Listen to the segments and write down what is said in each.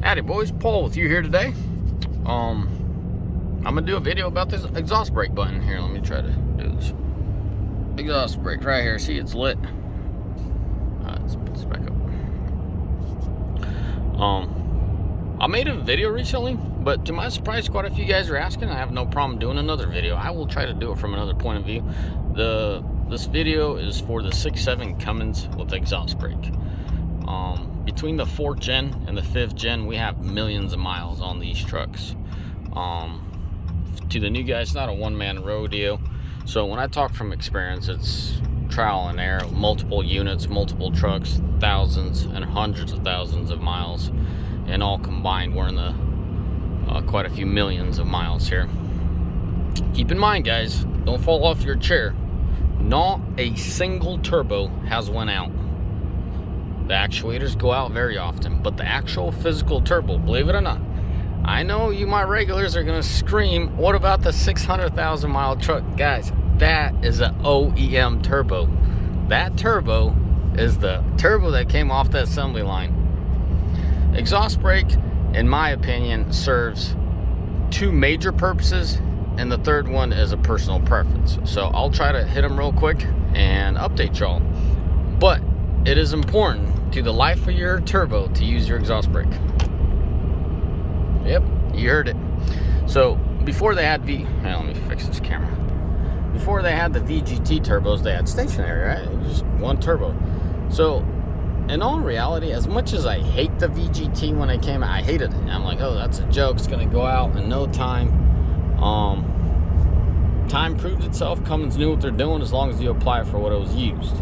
Howdy boys, Paul with you here today. I'm gonna do a video about this exhaust brake button here. Let me try to do this. Exhaust brake right here. See, it's lit. Let's put this back up. I made a video recently, but to my surprise, quite a few guys are asking. I have no problem doing another video. I will try to do it from another point of view. This video is for the 6.7 Cummins with exhaust brake. Between the 4th gen and the 5th gen, we have millions of miles on these trucks. To the new guys, it's not a one-man rodeo. So when I talk from experience, it's trial and error, multiple units, multiple trucks, thousands and hundreds of thousands of miles, and all combined, we're in the quite a few millions of miles here. Keep in mind, guys, don't fall off your chair. Not a single turbo has went out. The actuators go out very often, but the actual physical turbo, believe it or not, I know you, my regulars, are going to scream, what about the 600,000 mile truck? Guys, that is an OEM turbo. That turbo is the turbo that came off the assembly line. Exhaust brake, in my opinion, serves two major purposes, and the third one is a personal preference. So I'll try to hit them real quick and update y'all. But it is important to the life of your turbo to use your exhaust brake. Yep, you heard it. So before they had let me fix this camera. Before they had the VGT turbos, they had stationary, right? Just one turbo. So in all reality, as much as I hate the VGT when it came out, I hated it. I'm like, oh, that's a joke. It's gonna go out in no time. Time proved itself. Cummins knew what they're doing as long as you apply it for what it was used.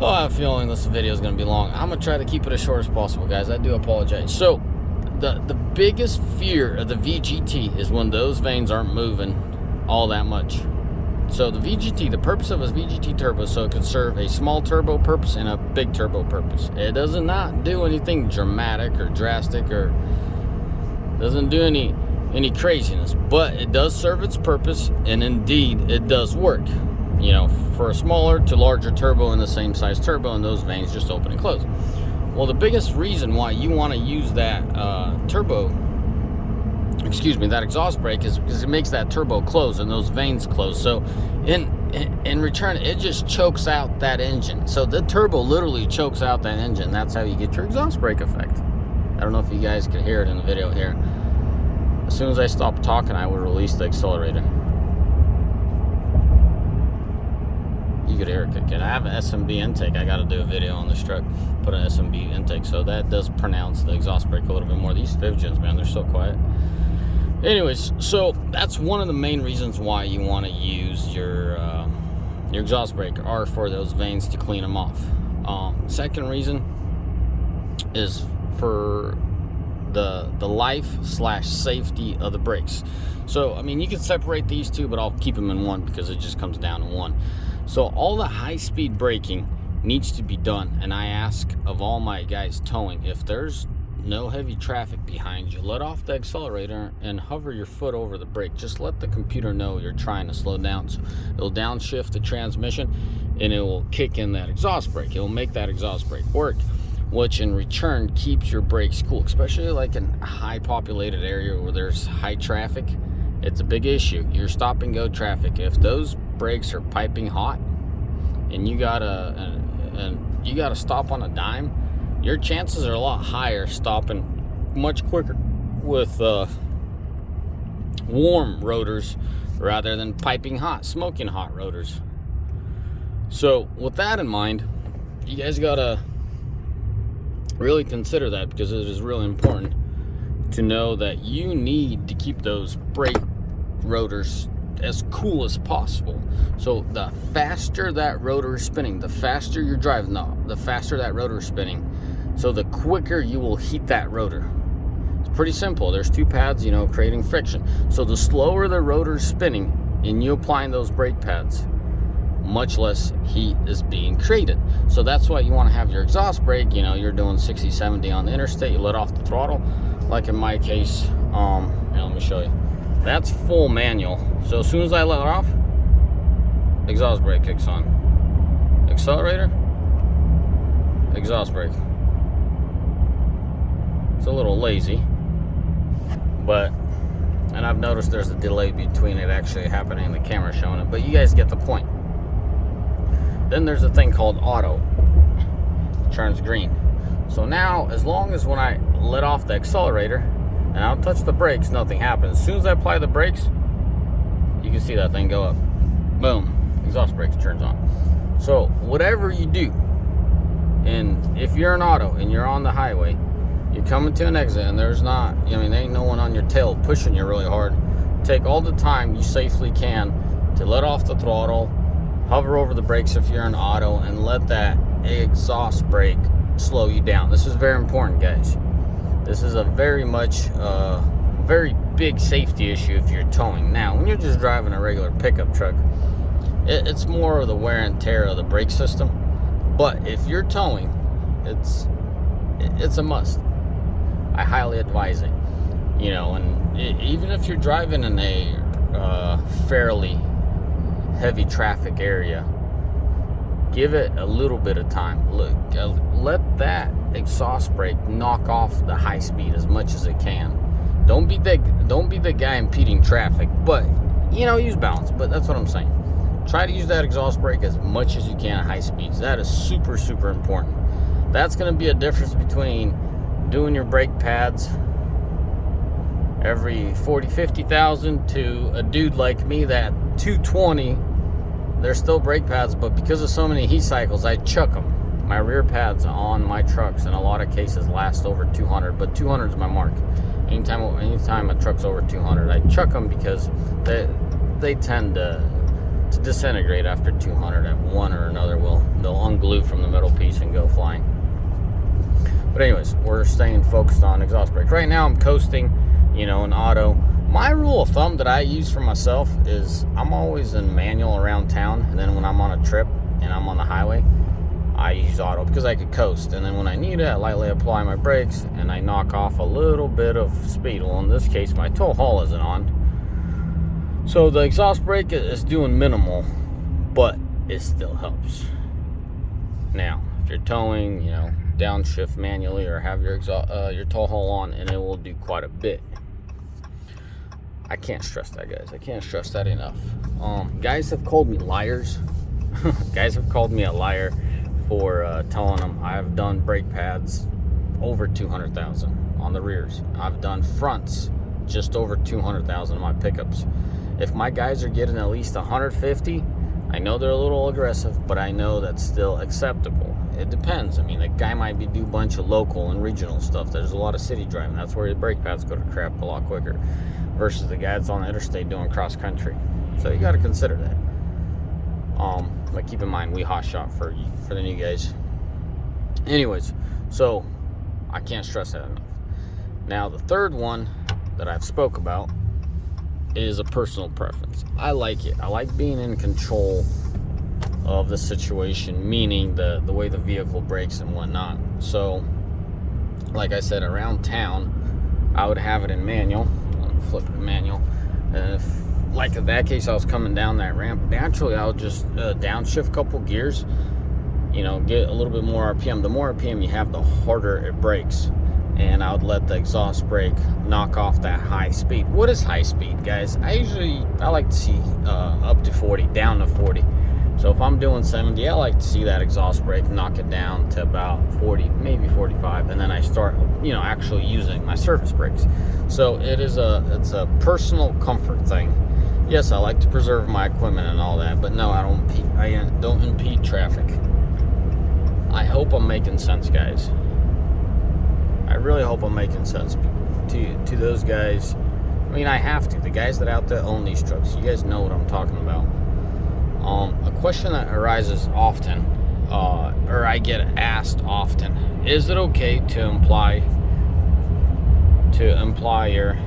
Oh, I have a feeling this video is going to be long. I'm going to try to keep it as short as possible, guys. I do apologize. So, the biggest fear of the VGT is when those vanes aren't moving all that much. So, the VGT, the purpose of a VGT turbo is so it can serve a small turbo purpose and a big turbo purpose. It does not do anything dramatic or drastic, or doesn't do any craziness, but it does serve its purpose, and indeed, it does work. You know, for a smaller to larger turbo and the same size turbo, and those vanes just open and close. Well, the biggest reason why you want to use that that exhaust brake is because it makes that turbo close and those vanes close. So in return, it just chokes out that engine. So the turbo literally chokes out that engine. That's how you get your exhaust brake effect. I don't know if you guys can hear it in the video here. As soon as I stop talking, I would release the accelerator. You could hear it kicking. I have an SMB intake. I got to do a video on this truck. Put an SMB intake, so that does pronounce the exhaust brake a little bit more. These 5th gens, man, they're so quiet. Anyways, so that's one of the main reasons why you want to use your exhaust brake, are for those vanes to clean them off. Second reason is for the life/safety of the brakes. So, I mean, you can separate these two, but I'll keep them in one because it just comes down to one. So all the high-speed braking needs to be done, and I ask of all my guys towing, if there's no heavy traffic behind you, let off the accelerator and hover your foot over the brake. Just let the computer know you're trying to slow down. So it'll downshift the transmission, and it will kick in that exhaust brake. It will make that exhaust brake work, which in return keeps your brakes cool, especially like in a high populated area where there's high traffic. It's a big issue. Your stop and go traffic, if those brakes are piping hot and you gotta stop on a dime, your chances are a lot higher stopping much quicker with warm rotors rather than piping hot, smoking hot rotors. So with that in mind, you guys gotta really consider that, because it is really important to know that you need to keep those brake rotors as cool as possible. So the faster that rotor is spinning, the faster you're driving, the faster that rotor is spinning, so the quicker you will heat that rotor. It's pretty simple. There's two pads, creating friction. So the slower the rotor is spinning and you applying those brake pads, much less heat is being created. So that's why you want to have your exhaust brake. You're doing 60, 70 on the interstate, you let off the throttle, like in my case. Let me show you. That's full manual. So as soon as I let it off, exhaust brake kicks on. Accelerator, exhaust brake. It's a little lazy, but, and I've noticed there's a delay between it actually happening and the camera showing it, but you guys get the point. Then there's a thing called auto. It turns green. So now, as long as when I let off the accelerator and I don't touch the brakes, nothing happens. As soon as I apply the brakes, you can see that thing go up. Boom, exhaust brakes turns on. So whatever you do, and if you're an auto and you're on the highway, you're coming to an exit and there's not, I mean, there ain't no one on your tail pushing you really hard. Take all the time you safely can to let off the throttle, hover over the brakes if you're an auto, and let that exhaust brake slow you down. This is very important, guys. This is a very big safety issue if you're towing. Now, when you're just driving a regular pickup truck, it's more of the wear and tear of the brake system. But if you're towing, it's a must. I highly advise it. You know, and even if you're driving in a fairly heavy traffic area, give it a little bit of time. Look, let that exhaust brake knock off the high speed as much as it can. Don't be the guy impeding traffic, but you know, use balance. But that's what I'm saying. Try to use that exhaust brake as much as you can at high speeds. That is super, super important. That's going to be a difference between doing your brake pads every 40, 50,000 to a dude like me that 220. They're still brake pads, but because of so many heat cycles, I chuck them. My rear pads on my trucks in a lot of cases last over 200, but 200 is my mark. Anytime a truck's over 200, I chuck them because they tend to disintegrate after 200 at one or another. They'll unglue from the metal piece and go flying. But anyways, we're staying focused on exhaust brake. Right now I'm coasting, you know, in auto. My rule of thumb that I use for myself is I'm always in manual around town, and then when I'm on a trip and I'm on the highway, I use auto because I could coast. And then when I need it, I lightly apply my brakes and I knock off a little bit of speed. Well, in this case, my tow haul isn't on, so the exhaust brake is doing minimal, but it still helps. Now, if you're towing, you know, downshift manually or have your tow haul on, and it will do quite a bit. I can't stress that, guys. I can't stress that enough. Guys have called me liars. Guys have called me a liar for towing them. I've done brake pads over 200,000 on the rears. I've done fronts just over 200,000 on my pickups. If my guys are getting at least 150, I know they're a little aggressive, but I know that's still acceptable. It depends. I mean, the guy might do a bunch of local and regional stuff. There's a lot of city driving. That's where your brake pads go to crap a lot quicker versus the guy that's on the interstate doing cross country. So you got to consider that. But keep in mind, we hot shot for the new guys. Anyways, so I can't stress that enough. Now, the third one that I've spoke about is a personal preference. I like it. I like being in control of the situation, meaning the way the vehicle brakes and whatnot. So, like I said, around town, I would have it in manual. Flip it to manual. And if, like in that case, I was coming down that ramp, naturally I would just downshift a couple gears, you know, get a little bit more RPM. The more RPM you have, the harder it brakes. And I would let the exhaust brake knock off that high speed. What is high speed, guys? I like to see up to 40, down to 40. So if I'm doing 70, I like to see that exhaust brake knock it down to about 40, maybe 45, and then I start, you know, actually using my surface brakes. So it's a personal comfort thing. Yes, I like to preserve my equipment and all that, but no, I don't impede traffic. I hope I'm making sense, guys. I really hope I'm making sense to those guys. I mean, I have to. The guys that out there own these trucks, you guys know what I'm talking about. A question that arises often, or I get asked often, is it okay to imply your,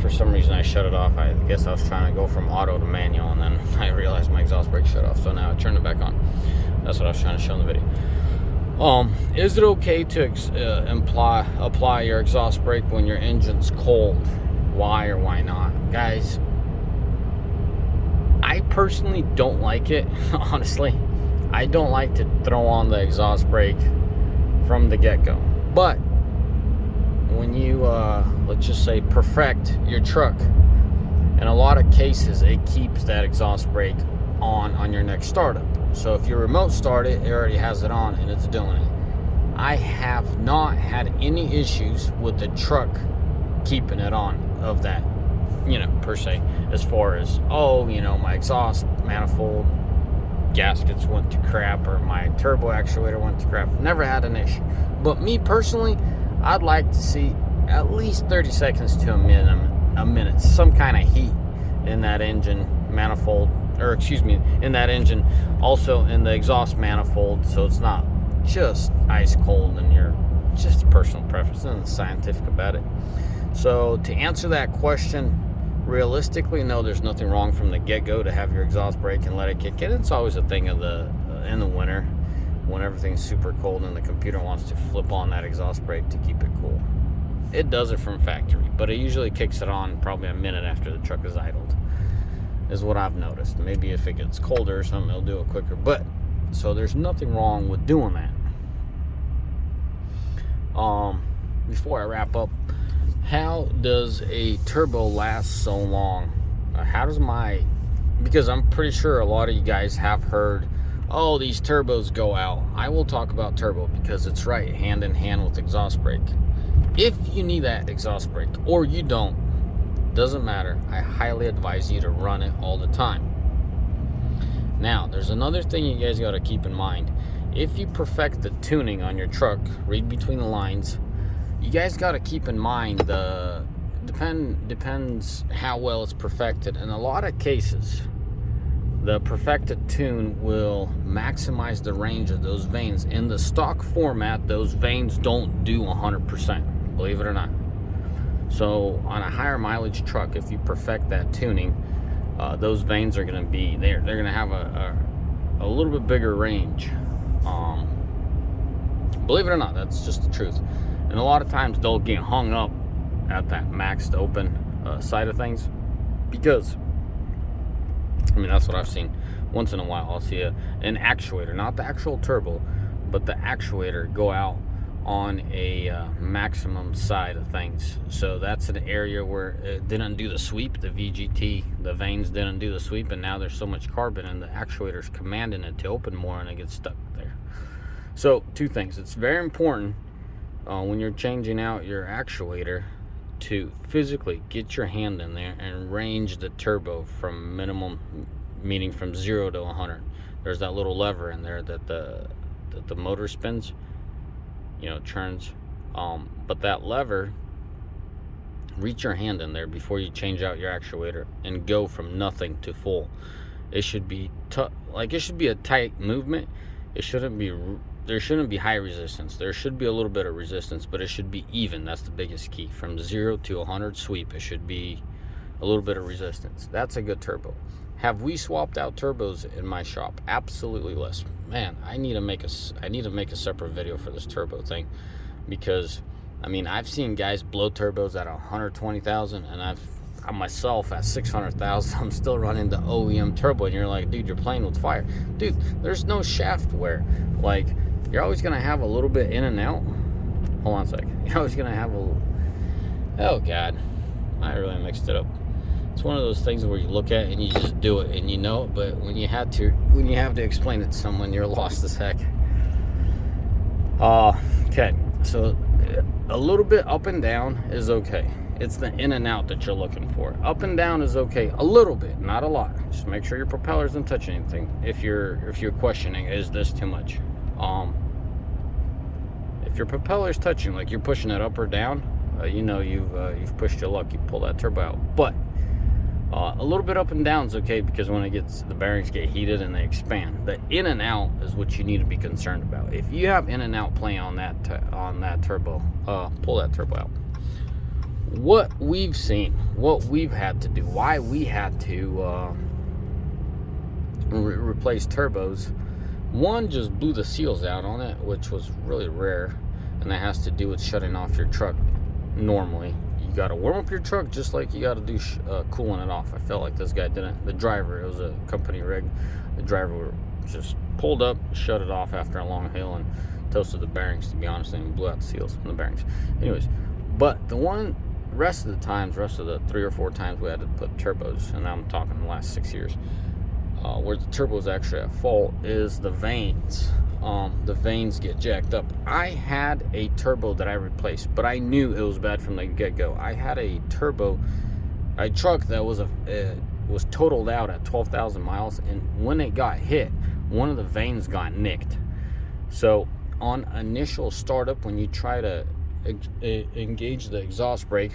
for some reason I shut it off. I guess I was trying to go from auto to manual, and then I realized my exhaust brake shut off, so now I turned it back on. That's what I was trying to show in the video. Is it okay to apply your exhaust brake when your engine's cold? Why or why not? Guys, I personally don't like it, honestly. I don't like to throw on the exhaust brake from the get-go. But when you let's just say, perfect your truck. In a lot of cases, it keeps that exhaust brake on your next startup. So if you remote start it, it already has it on and it's doing it. I have not had any issues with the truck keeping it on of that, per se, as far as, my exhaust manifold gaskets went to crap or my turbo actuator went to crap. Never had an issue. But me personally, I'd like to see at least 30 seconds to a minute, some kind of heat in that engine manifold, in that engine, also in the exhaust manifold, so it's not just ice cold and you're just a personal preference, nothing scientific about it. So to answer that question, realistically, no, there's nothing wrong from the get-go to have your exhaust brake and let it kick in. It's always a thing of in the winter when everything's super cold and the computer wants to flip on that exhaust brake to keep it cool. It does it from factory, but it usually kicks it on probably a minute after the truck is idled, is what I've noticed. Maybe if it gets colder or something, it'll do it quicker. But so there's nothing wrong with doing that. Before I wrap up, how does a turbo last so long? Because I'm pretty sure a lot of you guys have heard, oh, these turbos go out. I will talk about turbo because it's right hand in hand with exhaust brake. If you need that exhaust brake or you don't, doesn't matter. I highly advise you to run it all the time. Now, there's another thing you guys got to keep in mind. If you perfect the tuning on your truck, read between the lines, you guys got to keep in mind depends how well it's perfected. In a lot of cases, the perfected tune will maximize the range of those vanes. In the stock format, those vanes don't do 100%, believe it or not. So on a higher mileage truck, if you perfect that tuning, those vanes are going to be there. They're going to have a little bit bigger range. Believe it or not, that's just the truth. And a lot of times they'll get hung up at that maxed open side of things, because that's what I've seen. Once in a while I'll see an actuator, not the actual turbo, but the actuator go out on a maximum side of things. So that's an area where it didn't do the sweep, the VGT, the vanes didn't do the sweep, and now there's so much carbon and the actuator's commanding it to open more and it gets stuck there. So two things, it's very important when you're changing out your actuator to physically get your hand in there and range the turbo from minimum, meaning from 0 to 100. There's that little lever in there that the motor spins, turns, but that lever, reach your hand in there before you change out your actuator and go from nothing to full. It should be it should be a tight movement. There shouldn't be high resistance. There should be a little bit of resistance, but it should be even. That's the biggest key. From 0 to 100 sweep, it should be a little bit of resistance. That's a good turbo. Have we swapped out turbos in my shop? Absolutely less. Man, I need to make a separate video for this turbo thing, because I've seen guys blow turbos at 120,000, and I myself at 600,000, I'm still running the OEM turbo, and you're like, dude, you're playing with fire. Dude, there's no shaft wear. Like, you're always gonna have a little bit in and out. Hold on a second. You're always gonna have oh God, I really mixed it up. It's one of those things where you look at it and you just do it and you know it, but when you have to explain it to someone, you're lost as heck. Okay, so a little bit up and down is okay. It's the in and out that you're looking for. Up and down is okay, a little bit, not a lot. Just make sure your propeller doesn't touch anything. If you're questioning, is this too much? If your propeller's touching, like you're pushing it up or down, you've pushed your luck. You pull that turbo out. But a little bit up and down is okay, because when the bearings get heated and they expand. The in and out is what you need to be concerned about. If you have in and out playing on that turbo, pull that turbo out. What we've seen, what we've had to do, why we had to replace turbos. One just blew the seals out on it, which was really rare, and that has to do with shutting off your truck normally. You got to warm up your truck just like you got to do cooling it off. I felt like this guy didn't. The driver, it was a company rig, the driver just pulled up, shut it off after a long hill, and toasted the bearings, to be honest, and blew out the seals on the bearings. Anyways, but the one rest of the 3 or 4 times we had to put turbos, and I'm talking the last 6 years, where the turbo is actually at fault is the vanes. The vanes get jacked up. I had a turbo that I replaced, but I knew it was bad from the get-go. I had a truck that was totaled out at 12,000 miles, and when it got hit, one of the vanes got nicked. So on initial startup, when you try to engage the exhaust brake,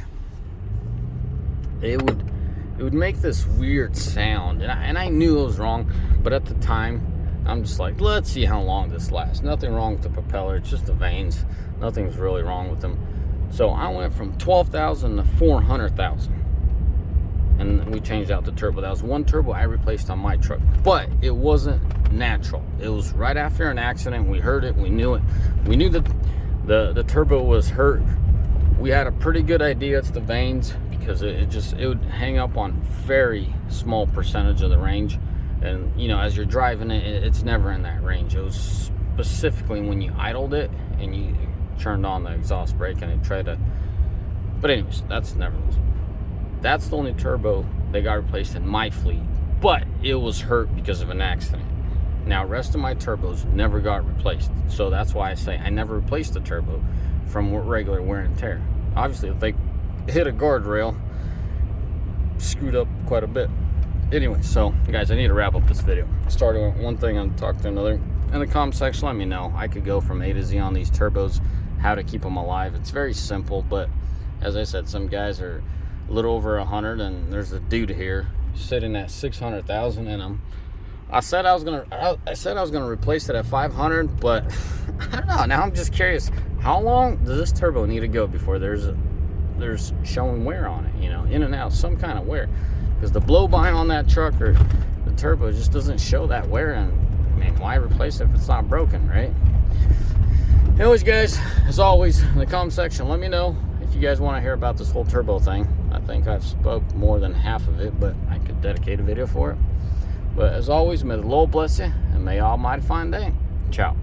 it would make this weird sound, and I knew it was wrong, but at the time I'm just like, let's see how long this lasts. Nothing wrong with the propeller, it's just the vanes. Nothing's really wrong with them. So I went from 12,000 to 400,000, and we changed out the turbo. That was one turbo I replaced on my truck, but it wasn't natural. It was right after an accident. We heard it, we knew it. We knew that the turbo was hurt. We had a pretty good idea it's the vanes, because it would hang up on very small percentage of the range, and you know, as you're driving it's never in that range. It was specifically when you idled it and you turned on the exhaust brake and it tried to, but anyways, that's the only turbo that got replaced in my fleet, but it was hurt because of an accident. Now, rest of my turbos never got replaced, so that's why I say I never replaced the turbo from regular wear and tear. Obviously, if they hit a guardrail, screwed up quite a bit. Anyway, so guys, I need to wrap up this video. Starting with one thing and talk to another. In the comment section, let me know. I could go from A to Z on these turbos, how to keep them alive. It's very simple, but as I said, some guys are a little over 100, and there's a dude here sitting at 600,000 in them. I said I was gonna replace it at 500, but I don't know. Now I'm just curious, how long does this turbo need to go before there's showing wear on it? You know, in and out, some kind of wear, because the blow by on that truck or the turbo just doesn't show that wear. And I mean, why replace it if it's not broken, right? Anyways, guys, as always, in the comment section, let me know if you guys want to hear about this whole turbo thing. I think I've spoke more than half of it, but I could dedicate a video for it. But as always, may the Lord bless you, and may Almighty find day. Ciao.